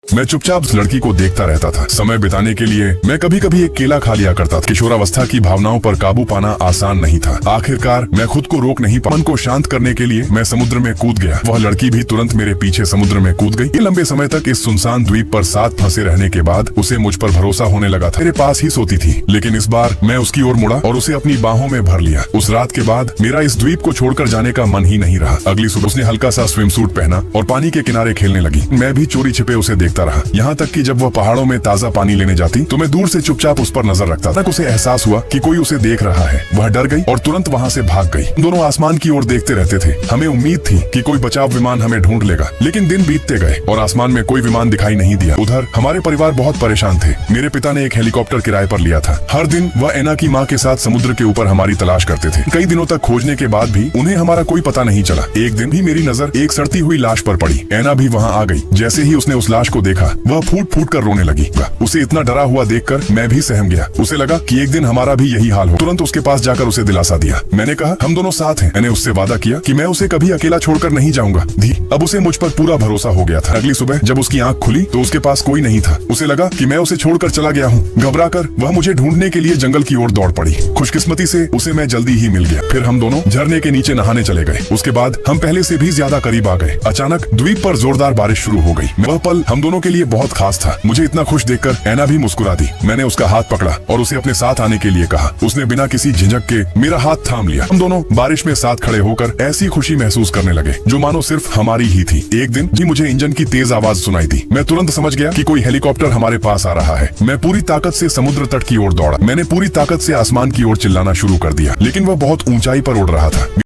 मैं चुपचाप उस लड़की को देखता रहता था। समय बिताने के लिए मैं कभी कभी एक केला खा लिया करता था। किशोरावस्था की भावनाओं पर काबू पाना आसान नहीं था। आखिरकार मैं खुद को रोक नहीं पाया। मन को शांत करने के लिए मैं समुद्र में कूद गया। वह लड़की भी तुरंत मेरे पीछे समुद्र में कूद गई। लंबे समय तक इस सुनसान द्वीप पर साथ फंसे रहने के बाद उसे मुझ पर भरोसा होने लगा था। मेरे पास ही सोती थी, लेकिन इस बार मैं उसकी ओर मुड़ा और उसे अपनी बाहों में भर लिया। उस रात के बाद मेरा इस द्वीप को छोड़कर जाने का मन ही नहीं रहा। अगली सुबह उसने हल्का सा स्विम सूट पहना और पानी के किनारे खेलने लगी। मैं भी चोरी छिपे उसे देखता रहा, यहाँ तक कि जब वह पहाड़ों में ताजा पानी लेने जाती तो मैं दूर से चुपचाप उस पर नजर रखता था। उसे एहसास हुआ कि कोई उसे देख रहा है। वह डर गई और तुरंत वहाँ से भाग गई। दोनों आसमान की ओर देखते रहते थे। हमें उम्मीद थी कि कोई बचाव विमान हमें ढूंढ लेगा, लेकिन दिन बीतते गए और आसमान में कोई विमान दिखाई नहीं दिया। उधर हमारे परिवार बहुत परेशान थे। मेरे पिता ने एक हेलीकॉप्टर किराए पर लिया था। हर दिन वह एना की माँ के साथ समुद्र के ऊपर हमारी तलाश करते थे। कई दिनों तक खोजने के बाद भी उन्हें हमारा कोई पता नहीं चला। एक दिन भी मेरी नजर एक सड़ती हुई लाश पर पड़ी। एना भी वहाँ आ गई। जैसे ही उसने उस लाश को देखा, वह फूट फूट कर रोने लगी। उसे इतना डरा हुआ देखकर मैं भी सहम गया। उसे लगा कि एक दिन हमारा भी यही हाल हो। तुरंत उसके पास जाकर उसे दिलासा दिया। मैंने कहा, हम दोनों साथ हैं। मैंने उससे वादा किया कि मैं उसे कभी अकेला छोड़कर नहीं जाऊंगा। अब उसे मुझ पर पूरा भरोसा हो गया था। अगली सुबह जब उसकी आंख खुली तो उसके पास कोई नहीं था। उसे लगा कि मैं उसे छोड़कर चला गया हूँ। घबराकर वह मुझे ढूंढने के लिए जंगल की ओर दौड़ पड़ी। खुशकिस्मती से उसे मैं जल्दी ही मिल गया। फिर हम दोनों झरने के नीचे नहाने चले गए। उसके बाद हम पहले से भी ज्यादा करीब आ गए। अचानक द्वीप पर जोरदार बारिश शुरू हो गई। वह पल हम दोनों के लिए बहुत खास था। मुझे इतना खुश देखकर एना भी मुस्कुरा दी। मैंने उसका हाथ पकड़ा और उसे अपने साथ आने के लिए कहा। उसने बिना किसी झिझक के मेरा हाथ थाम लिया। हम दोनों बारिश में साथ खड़े होकर ऐसी खुशी महसूस करने लगे जो मानो सिर्फ हमारी ही थी। एक दिन भी मुझे इंजन की तेज आवाज सुनाई दी। मैं तुरंत समझ गया कि कोई हेलीकॉप्टर हमारे पास आ रहा है। मैं पूरी ताकत से समुद्र तट की ओर दौड़ा। मैंने पूरी ताकत से आसमान की ओर चिल्लाना शुरू कर दिया, लेकिन वह बहुत ऊंचाई पर उड़ रहा था।